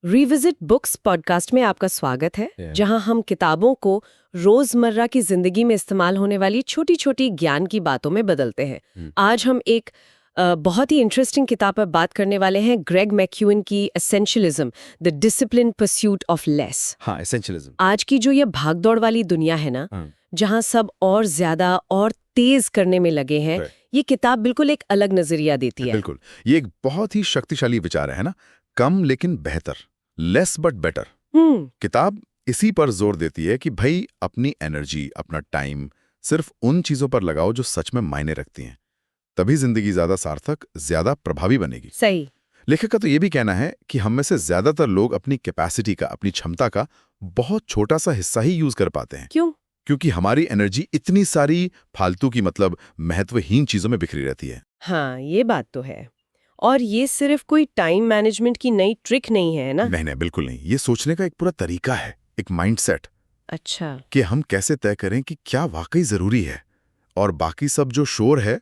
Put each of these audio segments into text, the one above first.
Revisit books podcast में आपका स्वागत है, जहां हम किताबों को रोजमर्रा की जिंदगी में इस्तेमाल होने वाली छोटी छोटी ज्ञान की बातों में बदलते हैं। आज हम एक बहुत ही इंटरेस्टिंग किताब पर बात करने वाले हैं, ग्रेग मैक्यूइन की essentialism, the discipline pursuit of less. हाँ, एसेंशियलिज्म। आज की जो ये भागदौड़ वाली दुनिया है ना, जहां सब और ज्यादा और तेज करने में लगे हैं, ये किताब बिल्कुल एक अलग नजरिया देती है। बिल्कुल, ये एक बहुत ही शक्तिशाली विचार है ना, कम लेकिन बेहतर, लेस बट बेटर। किताब इसी पर जोर देती है कि भाई अपनी एनर्जी, अपना टाइम सिर्फ उन चीजों पर लगाओ जो सच में मायने रखती हैं, तभी जिंदगी ज्यादा सार्थक, ज्यादा प्रभावी बनेगी। सही। लेखक का तो ये भी कहना है कि हम में से ज्यादातर लोग अपनी कैपेसिटी का, अपनी क्षमता का बहुत छोटा सा हिस्सा ही यूज कर पाते हैं। क्यों? क्योंकि हमारी एनर्जी इतनी सारी फालतू की, मतलब महत्वहीन चीजों में बिखरी रहती है। हाँ, ये बात तो है। और ये सिर्फ कोई टाइम मैनेजमेंट की नई ट्रिक नहीं है ना? नहीं, बिल्कुल नहीं। ये सोचने का एक पूरा तरीका है, एक माइंडसेट, अच्छा। कि हम कैसे तय करें कि क्या वाकई जरूरी है और बाकी सब जो शोर है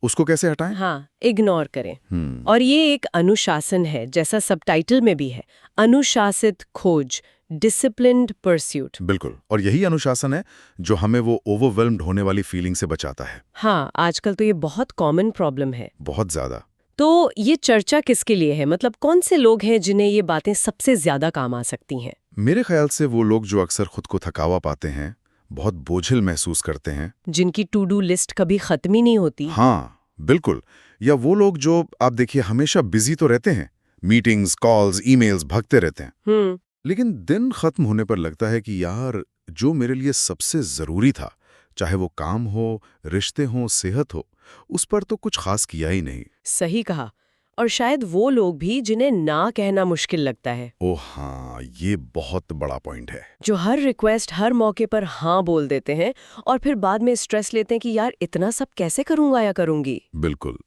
उसको कैसे हटाएं। हाँ, इग्नोर करें। और ये एक अनुशासन है, जैसा सबटाइटल में भी है, अनुशासित खोज, डिसिप्लिन्ड परस्यूट। बिल्कुल, और यही अनुशासन है जो हमें वो ओवरवेल्म्ड होने वाली फीलिंग से बचाता है। हाँ, आजकल तो ये बहुत कॉमन प्रॉब्लम है। बहुत ज्यादा। तो ये चर्चा किसके लिए है? मतलब कौन से लोग हैं जिन्हें ये बातें सबसे ज्यादा काम आ सकती हैं? मेरे ख्याल से वो लोग जो अक्सर खुद को थकावा पाते हैं, बहुत बोझिल महसूस करते हैं, जिनकी टू डू लिस्ट कभी खत्म ही नहीं होती। हाँ बिल्कुल, या वो लोग जो आप देखिए हमेशा बिजी तो रहते हैं, मीटिंग्स, कॉल्स, ईमेल्स भगते रहते हैं, लेकिन दिन खत्म होने पर लगता है कि यार जो मेरे लिए सबसे जरूरी था, चाहे वो काम हो, रिश्ते हो, सेहत हो, उस पर तो कुछ खास किया ही नहीं। सही कहा। और शायद वो लोग भी जिन्हें ना कहना मुश्किल लगता है। ओह हाँ, ये बहुत बड़ा पॉइंट है। जो हर रिक्वेस्ट, हर मौके पर हाँ बोल देते हैं और फिर बाद में स्ट्रेस लेते हैं कि यार इतना सब कैसे करूंगा या करूंगी। बिल्कुल,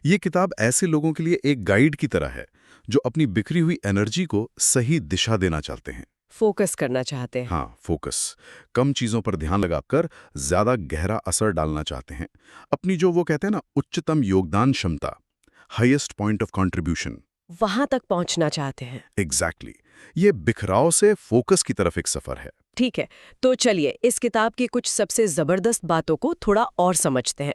ये किताब ऐसे लोगों के लिए एक गाइड की तरह है जो अपनी बिखरी हुई एनर्जी को सही दिशा देना चाहते हैं, फोकस करना चाहते हैं। हाँ फोकस, कम चीजों पर ध्यान लगाकर ज्यादा गहरा असर डालना चाहते हैं, अपनी जो वो कहते हैं ना उच्चतम योगदान क्षमता, हाईएस्ट पॉइंट ऑफ कंट्रीब्यूशन, वहां तक पहुंचना चाहते हैं। एग्जैक्टली। ये बिखराव से फोकस की तरफ एक सफर है। ठीक है, तो चलिए इस किताब की कुछ सबसे जबरदस्त बातों को थोड़ा और समझते हैं।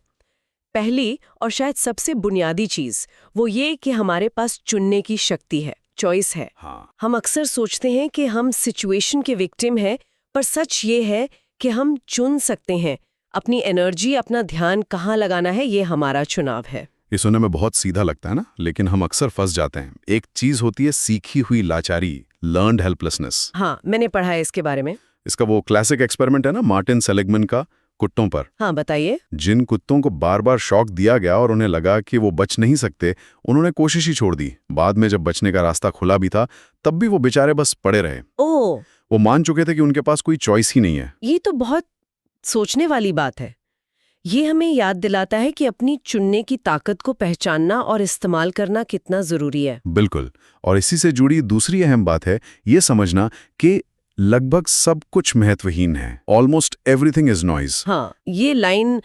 पहली और शायद सबसे बुनियादी चीज वो ये कि हमारे पास चुनने की शक्ति है, चॉइस है। हाँ। हम अक्सर सोचते हैं कि हम सिचुएशन के विक्टिम हैं, पर सच ये है कि हम चुन सकते हैं। अपनी एनर्जी, अपना ध्यान कहाँ लगाना है, ये हमारा चुनाव है। ये सुनने में बहुत सीधा लगता है ना, लेकिन हम अक्सर फंस जाते हैं। एक चीज होती है सीखी हुई लाचारी, लर्नड हेल्पलेसनेस। हाँ, मैंने पढ़ा है इसके बारे में। इसका वो क्लासिक एक्सपेरिमेंट है ना मार्टिन सेलिगमैन का, कुत्तों पर। हाँ, बताइए। जिन कुत्तों को बार बार शॉक दिया गया और उन्हें लगा कि वो बच नहीं सकते, उन्होंने कोशिश ही छोड़ दी। बाद में जब बचने का रास्ता खुला भी था, तब भी वो बेचारे बस पड़े रहे। ओह, वो मान चुके थे कि उनके पास कोई चॉइस ही नहीं है। ये तो बहुत सोचने वाली बात है। ये हमें याद दिलाता है कि अपनी चुनने की ताकत को पहचानना और इस्तेमाल करना कितना जरूरी है। बिल्कुल, और इसी से जुड़ी दूसरी अहम बात है ये समझना कि लगभग सब कुछ महत्वहीन है। Almost everything is noise. हाँ, ये लाइन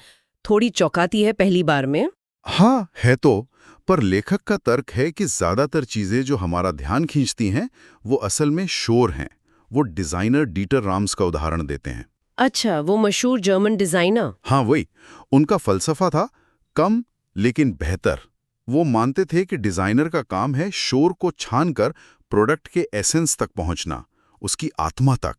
थोड़ी चौंकाती है पहली बार में। हाँ है तो, पर लेखक का तर्क है कि ज्यादातर चीजें जो हमारा ध्यान खींचती हैं वो असल में शोर हैं। वो डिजाइनर डीटर राम्स का उदाहरण देते हैं। अच्छा, वो मशहूर जर्मन डिजाइनर। हाँ वही, उनका फलसफा था कम लेकिन बेहतर। वो मानते थे कि डिजाइनर का काम है शोर को छानकर प्रोडक्ट के एसेंस तक पहुंचना, उसकी आत्मा तक।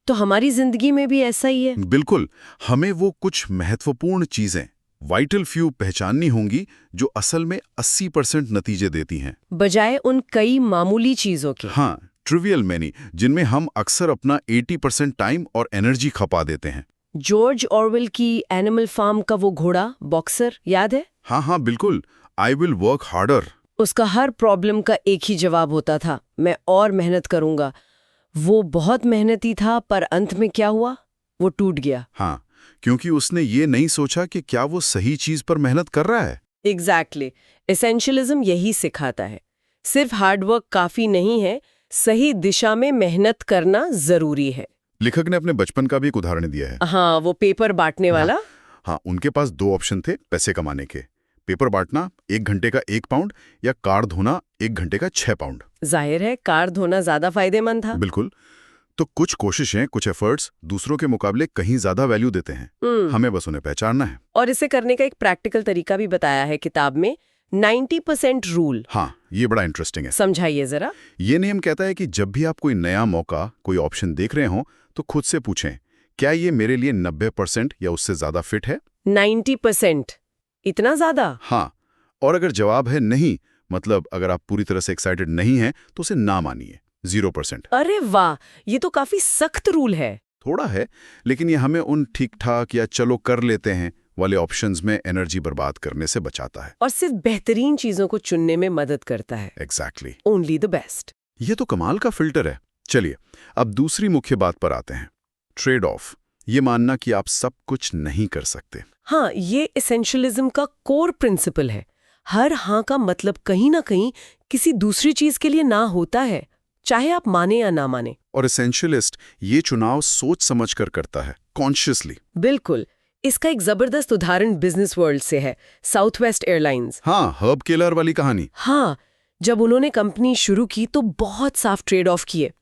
तो हमारी जिंदगी में भी ऐसा ही है। बिल्कुल, हमें वो कुछ महत्वपूर्ण चीजें, वाइटल फ्यू पहचाननी होंगी जो असल में 80% नतीजे देती हैं, बजाय उन कई मामूली चीजों के। हाँ ट्रिवियल मैनी, जिनमें हम अक्सर अपना 80% टाइम और एनर्जी खपा देते हैं। जॉर्ज ऑरवेल की एनिमल फार्म का वो घोड़ा बॉक्सर याद है? हाँ बिल्कुल, आई विल वर्क हार्डर। उसका हर प्रॉब्लम का एक ही जवाब होता था, मैं और मेहनत करूंगा। वो बहुत मेहनती था, पर अंत में क्या हुआ? वो टूट गया। हाँ, क्योंकि उसने ये नहीं सोचा कि क्या वो सही चीज पर मेहनत कर रहा है। एग्जैक्टली। एसेंशियलिज्म यही सिखाता है, सिर्फ हार्डवर्क काफी नहीं है, सही दिशा में मेहनत करना जरूरी है। लेखक ने अपने बचपन का भी एक उदाहरण दिया है। हाँ, वो पेपर बांटने वाला। हाँ, उनके पास 2 ऑप्शन थे पैसे कमाने के, पेपर बांटना 1 घंटे का 1 पाउंड या कार धोना 1 घंटे का 6 पाउंड। जाहिर है कार धोना ज्यादा फायदेमंद था। बिल्कुल। तो कुछ कोशिशें, कुछ एफर्ट्स दूसरों के मुकाबले कहीं ज्यादा वैल्यू देते हैं। हमें बस उन्हें पहचानना है। और इसे करने का एक प्रैक्टिकल तरीका भी बताया है किताब में, 90% रूल। हाँ, ये बड़ा इंटरेस्टिंग है। समझाइए जरा। ये नियम कहता है कि जब भी आप कोई नया मौका, कोई ऑप्शन देख रहे हो तो खुद से पूछें, क्या ये मेरे लिए 90% या उससे ज्यादा फिट है? 90%? इतना ज्यादा? हाँ, और अगर जवाब है नहीं, मतलब अगर आप पूरी तरह से एक्साइटेड नहीं हैं, तो उसे ना मानिए, 0%। अरे वाह, ये तो काफी सख्त रूल है। थोड़ा है, लेकिन ये हमें उन ठीक ठाक या चलो कर लेते हैं वाले ऑप्शंस में एनर्जी बर्बाद करने से बचाता है। और सिर्फ बेहतरीन चीजों को चुनने में मदद करता है। एग्जैक्टली। Only the best. ये तो कमाल का फिल्टर है। चलिए, अब दूसरी मुख्य बात पर आते हैं, ट्रेड ऑफ। ये मानना कि आप सब कुछ नहीं कर सकते। हाँ, ये एसेंशियलिज्म का कोर प्रिंसिपल है। हर हाँ का मतलब कहीं ना कहीं किसी दूसरी चीज के लिए ना होता है, चाहे आप माने या ना माने। और एसेंशियलिस्ट ये चुनाव सोच समझ कर करता है, कॉन्शियसली। बिल्कुल। इसका एक जबरदस्त उदाहरण बिजनेस वर्ल्ड से है, साउथवेस्ट एयरलाइंस। हाँ, हर्ब केलर वाली कहानी। हाँ, जब उन्होंने कंपनी शुरू की तो बहुत साफ ट्रेड ऑफ किए।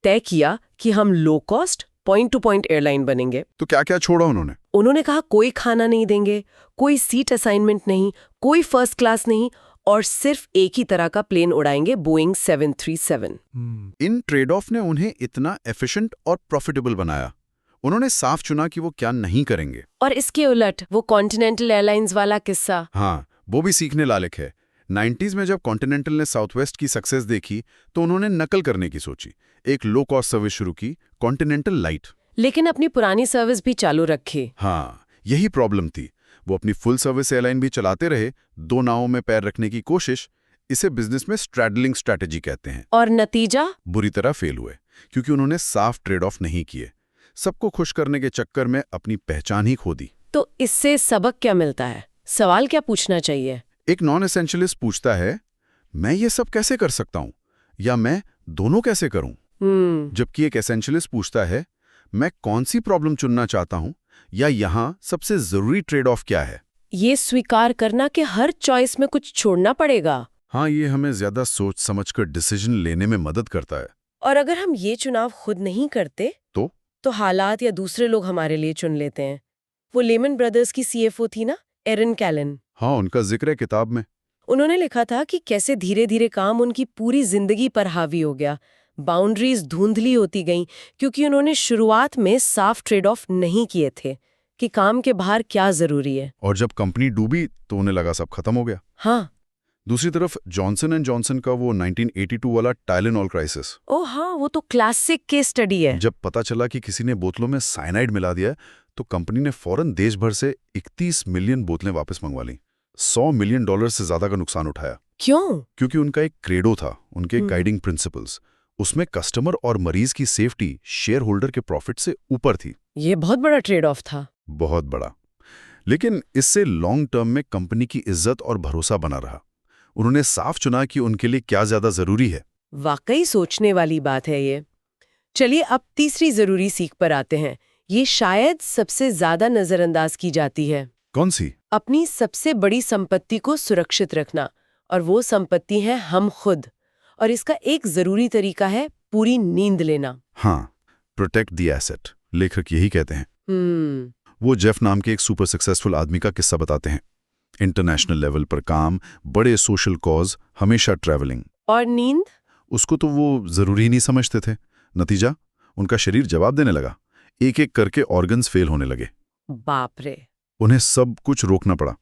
तय किया कि हम low cost point two point airline बनेंगे। तो क्या क्या छोड़ा उन्होंने? उन्होंने कहा कोई खाना नहीं देंगे, कोई सीट असाइनमेंट नहीं, कोई फर्स्ट क्लास नहीं, और सिर्फ एक ही तरह का प्लेन उड़ाएंगे, बोइंग 737। इन ट्रेड ऑफ ने उन्हें इतना एफिशिएंट और प्रॉफिटेबल बनाया। उन्होंने साफ चुना कि वो क्या नहीं करेंगे। और इसके उलट वो कॉन्टिनेंटल एयरलाइंस वाला किस्सा। हाँ, वो भी सीखने लायक है। 90s में जब कॉन्टिनेंटल ने साउथवेस्ट की सक्सेस देखी तो उन्होंने नकल करने की सोची। एक लो कॉस्ट सर्विस शुरू की, कॉन्टिनेंटल लाइट। लेकिन अपनी पुरानी सर्विस भी चालू रखी। हाँ, यही प्रॉब्लम थी। वो अपनी फुल सर्विस एयरलाइन भी चलाते रहे, दो नावों में पैर रखने की कोशिश। इसे बिजनेस में स्ट्रैडलिंग स्ट्रैटेजी कहते हैं। और नतीजा? बुरी तरह फेल हुए, क्योंकि उन्होंने साफ ट्रेड ऑफ नहीं किए। सबको खुश करने के चक्कर में अपनी पहचान ही खो दी। तो इससे सबक क्या मिलता है? सवाल क्या पूछना चाहिए? एक नॉन एसेंशियलिस्ट पूछता है, मैं ये सब कैसे कर सकता हूं, या मैं दोनों कैसे करूं? जबकि एक एसेंशियलिस्ट पूछता है, मैं कौन सी प्रॉब्लम चुनना चाहता हूं, या यहां सबसे जरूरी ट्रेड ऑफ क्या है? ये स्वीकार करना कि हर चॉइस में कुछ छोड़ना पड़ेगा। हाँ, ये हमें ज्यादा सोच समझकर डिसीजन लेने में मदद करता है। और अगर हम ये चुनाव खुद नहीं करते तो हालात या दूसरे लोग हमारे लिए चुन लेते हैं। वो लेमन ब्रदर्स की सीएफओ थी ना, एरन कैलन। हाँ, उनका जिक्र है किताब में। उन्होंने लिखा था कि कैसे धीरे धीरे काम उनकी पूरी जिंदगी पर हावी हो गया। बाउंड्रीज धुंधली होती गईं क्योंकि उन्होंने शुरुआत में साफ ट्रेड ऑफ नहीं किए थे कि काम के बाहर क्या जरूरी है। और जब कंपनी डूबी तो उन्हें लगा सब खत्म हो गया। हाँ। दूसरी तरफ जॉनसन एंड जॉनसन का वो 1982 वाला टाइलेनॉल क्राइसिस। ओह हाँ, वो तो क्लासिक केस स्टडी है। जब पता चला कि किसी ने बोतलों में साइनाइड मिला दिया है, तो कंपनी ने फौरन देश भर से 31 मिलियन बोतलें वापस मंगवा लीं। $100 मिलियन से ज्यादा का नुकसान उठाया। क्यों? क्योंकि उनका एक क्रेडो था, उनके गाइडिंग प्रिंसिपल्स। उसमें कस्टमर और मरीज की सेफ्टी शेयर होल्डर के प्रॉफिट से ऊपर थी। ये बहुत बड़ा ट्रेड ऑफ था। बहुत बड़ा। लेकिन इससे लॉन्ग टर्म में कंपनी की इज्जत और भरोसा बना रहा। उन्होंने साफ चुना कि उनके लिए क्या ज्यादा जरूरी है। वाकई सोचने वाली बात है ये। चलिए अब तीसरी जरूरी सीख पर आते हैं। ये शायद सबसे ज्यादा नजरअंदाज की जाती है। कौन सी? अपनी सबसे बड़ी संपत्ति को सुरक्षित रखना, और वो संपत्ति है हम खुद। और इसका एक जरूरी तरीका है पूरी नींद लेना। हाँ, प्रोटेक्ट द एसेट, लेखक यही कहते हैं। वो जेफ नाम के एक सुपर सक्सेसफुल आदमी का किस्सा बताते हैं। इंटरनेशनल लेवल पर काम, बड़े सोशल कॉज, हमेशा ट्रैवलिंग। और नींद? उसको तो वो जरूरी नहीं समझते थे। नतीजा, उनका शरीर जवाब देने लगा। एक एक करके ऑर्गन्स फेल होने लगे। बाप रे। उन्हें सब कुछ रोकना पड़ा,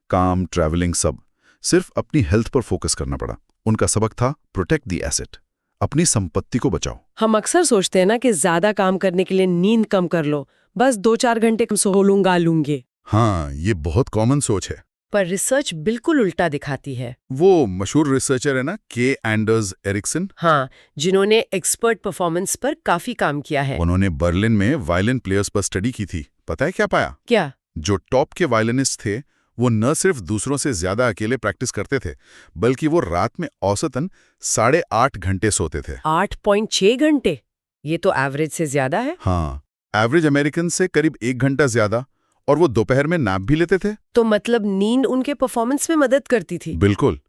काम, ट्रैवलिंग, सब। सिर्फ अपनी हेल्थ पर फोकस करना पड़ा। उनका सबक था प्रोटेक्ट द एसेट, अपनी संपत्ति को बचाओ। हम अक्सर सोचते हैं ना कि ज्यादा काम करने के लिए नींद कम कर लो, बस 2-4 घंटे कम सो लूंगे। हाँ, ये बहुत कॉमन सोच है। पर रिसर्च बिल्कुल उल्टा दिखाती है। वो मशहूर रिसर्चर है ना, के एंडर्स एरिक्सन। हाँ, जिन्होंने एक्सपर्ट परफॉर्मेंस पर काफी काम किया है। उन्होंने बर्लिन में वायलिन प्लेयर्स पर स्टडी की थी। पता है क्या पाया? क्या? जो टॉप के वायलिनिस्ट थे वो न सिर्फ दूसरों से ज्यादा अकेले प्रैक्टिस करते थे, बल्कि वो रात में औसतन 8.5 घंटे सोते थे। 8.6 घंटे? ये तो एवरेज से ज्यादा है। हाँ, एवरेज अमेरिकन से करीब 1 घंटा ज्यादा। और वो दोपहर में नैप भी लेते थे। तो मतलब नींद उनके परफॉर्मेंस में मदद करती थी। बिल्कुल,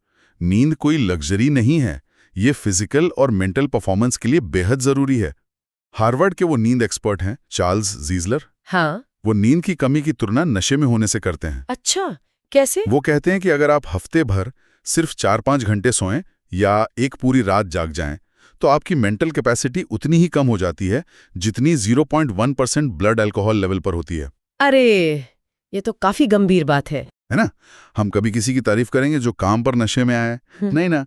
नींद कोई लग्जरी नहीं है, ये फिजिकल और मेंटल परफॉर्मेंस के लिए बेहद जरूरी है। हार्वर्ड के वो नींद एक्सपर्ट हैं चार्ल्स ज़ीजलर। हाँ, वो नींद की कमी की तुलना नशे में होने से करते हैं। अच्छा, कैसे? वो कहते हैं कि अगर आप हफ्ते भर सिर्फ 4-5 घंटे सोएं या एक पूरी रात जाग जाएं, तो आपकी मेंटल कैपेसिटी उतनी ही कम हो जाती है जितनी 0.1% ब्लड अल्कोहल लेवल पर होती है। अरे, ये तो काफी गंभीर बात है ना? हम कभी किसी की तारीफ करेंगे जो काम पर नशे में आया है, नहीं ना?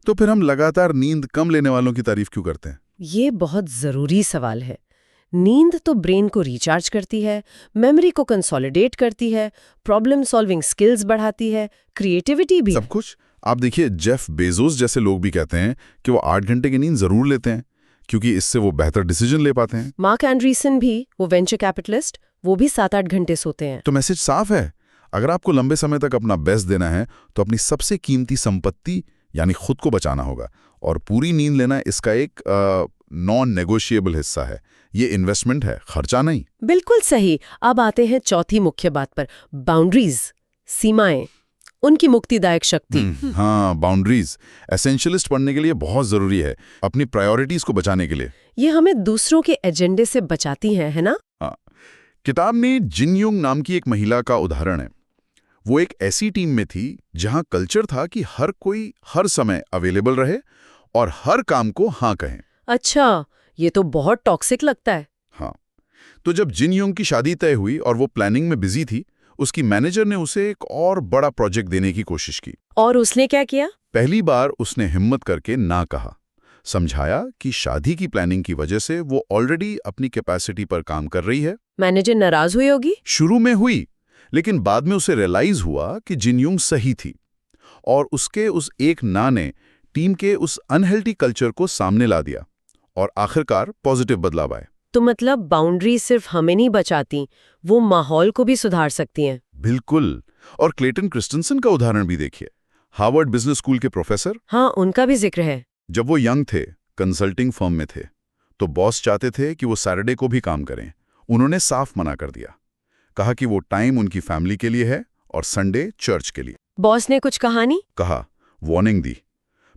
तो फिर हम लगातार नींद कम लेने वालों की तारीफ क्यों करते हैं? ये बहुत जरूरी सवाल है। नींद तो ब्रेन को रिचार्ज करती है, मेमोरी को कंसोलिडेट करती है, प्रॉब्लम सॉल्विंग स्किल्स बढ़ाती है, क्रिएटिविटी भी। सब कुछ। आप देखिए, जेफ बेजोस जैसे लोग भी कहते हैं कि वो 8 घंटे की नींद जरूर लेते हैं क्योंकि इससे वो बेहतर डिसीजन ले पाते हैं। मार्क एंड्रीसन भी, वो वेंचर कैपिटलिस्ट, वो भी 7-8 घंटे सोते हैं। तो मैसेज साफ है, अगर आपको लंबे समय तक अपना बेस्ट देना है तो अपनी सबसे कीमती संपत्ति यानी खुद को बचाना होगा, और पूरी नींद लेना इसका एक नॉन नेगोशिएबल हिस्सा है। ये इन्वेस्टमेंट है, खर्चा नहीं। बिल्कुल सही। अब आते हैं चौथी मुख्य बात पर, बाउंड्रीज, सीमाएं, उनकी मुक्तिदायक शक्ति। हाँ, बाउंड्रीज एसेंशियलिस्ट पढ़ने के लिए बहुत जरूरी है, अपनी प्रायोरिटीज को बचाने के लिए। ये हमें दूसरों के एजेंडे से बचाती हैं, है ना? हाँ, किताब में जिन यूंग नाम की एक महिला का उदाहरण है। वो एक ऐसी टीम में थी जहां कल्चर था कि हर कोई हर समय अवेलेबल रहे और हर काम को हाँ कहें। अच्छा, ये तो बहुत टॉक्सिक लगता है। हाँ, तो जब जिन यूंग की शादी तय हुई और वो प्लानिंग में बिजी थी, उसकी मैनेजर ने उसे एक और बड़ा प्रोजेक्ट देने की कोशिश की। और उसने क्या किया? पहली बार उसने हिम्मत करके ना कहा, समझाया कि शादी की प्लानिंग की वजह से वो ऑलरेडी अपनी कैपेसिटी पर काम कर रही है। मैनेजर नाराज हुई होगी? शुरू में हुई, लेकिन बाद में उसे रियलाइज हुआ कि जिन यूंग सही थी, और उसके उस एक ना ने टीम के उस अनहेल्दी कल्चर को सामने ला दिया और आखिरकार पॉजिटिव बदलाव आए। तो मतलब बाउंड्री सिर्फ हमें नहीं बचाती, वो माहौल को भी सुधार सकती हैं। बिल्कुल। और क्लेटन क्रिस्टनसन का उदाहरण भी देखिए, हार्वर्ड बिजनेस स्कूल के प्रोफेसर। हाँ, उनका भी जिक्र है। जब वो यंग थे, कंसल्टिंग फर्म में थे, तो बॉस चाहते थे कि वो सैटरडे को भी काम करें। उन्होंने साफ मना कर दिया, कहा कि वो टाइम उनकी फैमिली के लिए है और संडे चर्च के लिए। बॉस ने कुछ कहा नहीं? कहा, वार्निंग दी,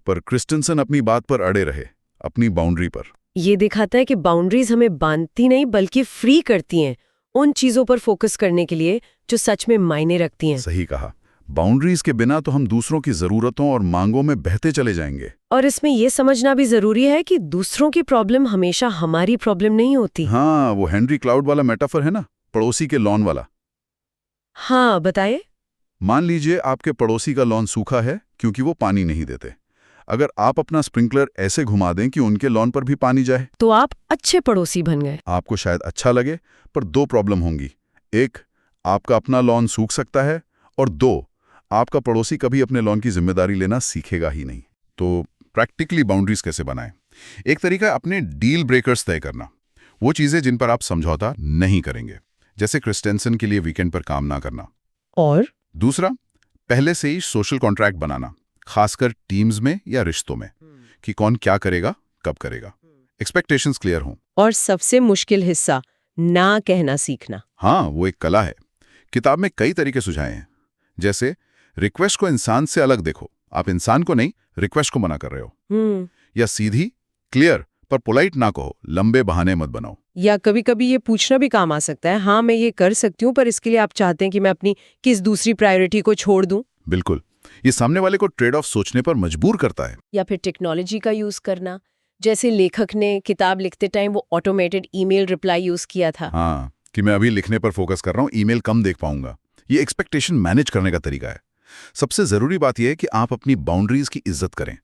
पर क्रिस्टनसन अपनी बात पर अड़े रहे, अपनी बाउंड्री पर। ये दिखाता है कि बाउंड्रीज हमें बांधती नहीं बल्कि फ्री करती हैं, उन चीजों पर फोकस करने के लिए जो सच में मायने रखती हैं। सही कहा। बाउंड्रीज के बिना तो हम दूसरों की जरूरतों और मांगों में बहते चले जाएंगे। और इसमें यह समझना भी जरूरी है कि दूसरों की प्रॉब्लम हमेशा हमारी प्रॉब्लम नहीं होती। हाँ, वो हेनरी क्लाउड वाला मेटाफर है ना, पड़ोसी के लॉन वाला। हाँ, बताइए। मान लीजिए आपके पड़ोसी का लॉन सूखा है क्योंकि वो पानी नहीं देते। अगर आप अपना स्प्रिंकलर ऐसे घुमा दें कि उनके लॉन पर भी पानी जाए, तो आप अच्छे पड़ोसी बन गए। आपको शायद अच्छा लगे, पर 2 प्रॉब्लम होंगी। 1, आपका अपना लॉन सूख सकता है, और 2, आपका पड़ोसी कभी अपने लॉन की जिम्मेदारी लेना सीखेगा ही नहीं। तो प्रैक्टिकली बाउंड्रीज कैसे बनाएं? एक तरीका अपने डील ब्रेकर्स तय करना, वो चीजें जिन पर आप समझौता नहीं करेंगे, जैसे क्रिस्टेंसन के लिए वीकेंड पर काम ना करना। और दूसरा, पहले से ही सोशल कॉन्ट्रैक्ट बनाना, खासकर टीम्स में या रिश्तों में, कि कौन क्या करेगा, कब करेगा, एक्सपेक्टेशंस क्लियर हों। और सबसे मुश्किल हिस्सा, ना कहना सीखना। हाँ, वो एक कला है। किताब में कई तरीके सुझाए हैं, जैसे रिक्वेस्ट को इंसान से अलग देखो, आप इंसान को नहीं रिक्वेस्ट को मना कर रहे हो। या सीधी, क्लियर पर पोलाइट ना कहो, लंबे बहाने मत बनाओ। या कभी कभी ये पूछना भी काम आ सकता है, हाँ मैं ये कर सकती हूँ, पर इसके लिए आप चाहते हैं कि मैं अपनी किस दूसरी प्रायोरिटी को छोड़ दूं? बिल्कुल, ये सामने वाले को ट्रेड ऑफ सोचने पर मजबूर करता है। या फिर टेक्नोलॉजी का यूज करना, जैसे लेखक ने किताब लिखते टाइम वो ऑटोमेटेड ईमेल रिप्लाई यूज किया था। हाँ, कि मैं अभी लिखने पर फोकस कर रहा हूँ, ईमेल कम देख पाऊंगा। ये एक्सपेक्टेशन मैनेज करने का तरीका है। सबसे जरूरी बात यह है कि आप अपनी बाउंड्रीज की इज्जत करें,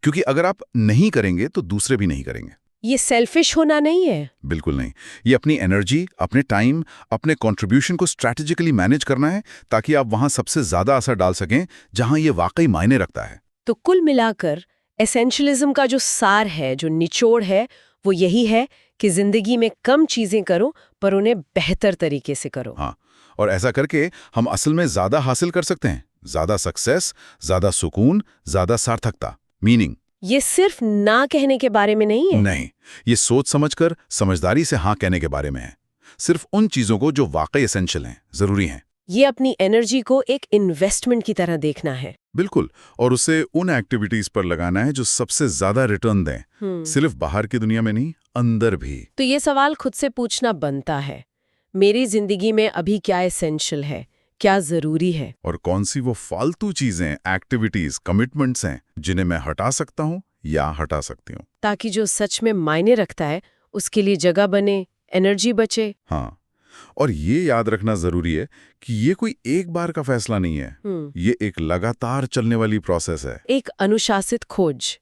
क्योंकि अगर आप नहीं करेंगे तो दूसरे भी नहीं करेंगे। ये सेल्फिश होना नहीं है। बिल्कुल नहीं, ये अपनी एनर्जी, अपने टाइम, अपने कंट्रीब्यूशन को स्ट्रैटेजिकली मैनेज करना है, ताकि आप वहां सबसे ज्यादा असर डाल सकें जहां ये वाकई मायने रखता है। तो कुल मिलाकर एसेंशियलिज्म का जो सार है, जो निचोड़ है, वो यही है कि जिंदगी में कम चीजें करो पर उन्हें बेहतर तरीके से करो। हाँ, और ऐसा करके हम असल में ज्यादा हासिल कर सकते हैं, ज्यादा सक्सेस, ज्यादा सुकून, ज्यादा सार्थकता, मीनिंग। ये सिर्फ ना कहने के बारे में नहीं है। नहीं, ये सोच समझकर समझदारी से हाँ कहने के बारे में है। सिर्फ उन चीजों को जो वाकई एसेंशियल हैं, जरूरी हैं। ये अपनी एनर्जी को एक इन्वेस्टमेंट की तरह देखना है। बिल्कुल, और उसे उन एक्टिविटीज पर लगाना है जो सबसे ज्यादा रिटर्न दें, सिर्फ बाहर की दुनिया में नहीं, अंदर भी। तो ये सवाल खुद से पूछना बनता है, मेरी जिंदगी में अभी क्या एसेंशियल है, क्या जरूरी है, और कौन सी वो फालतू चीजें, एक्टिविटीज, कमिटमेंट्स हैं जिन्हें मैं हटा सकता हूँ या हटा सकती हूँ, ताकि जो सच में मायने रखता है उसके लिए जगह बने, एनर्जी बचे। हाँ, और ये याद रखना जरूरी है कि ये कोई एक बार का फैसला नहीं है, ये एक लगातार चलने वाली प्रोसेस है। एक अनुशासित खोज,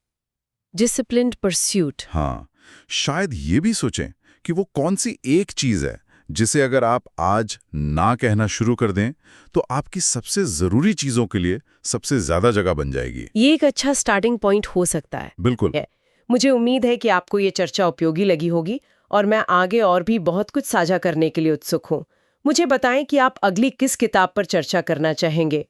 डिसिप्लिन्ड परस्यूट। हाँ, शायद ये भी सोचें कि वो कौन सी एक चीज है जिसे अगर आप आज ना कहना शुरू कर दें तो आपकी सबसे जरूरी चीजों के लिए सबसे ज्यादा जगह बन जाएगी। ये एक अच्छा स्टार्टिंग पॉइंट हो सकता है। बिल्कुल। मुझे उम्मीद है कि आपको ये चर्चा उपयोगी लगी होगी और मैं आगे और भी बहुत कुछ साझा करने के लिए उत्सुक हूँ। मुझे बताएं कि आप अगली किस किताब पर चर्चा करना चाहेंगे।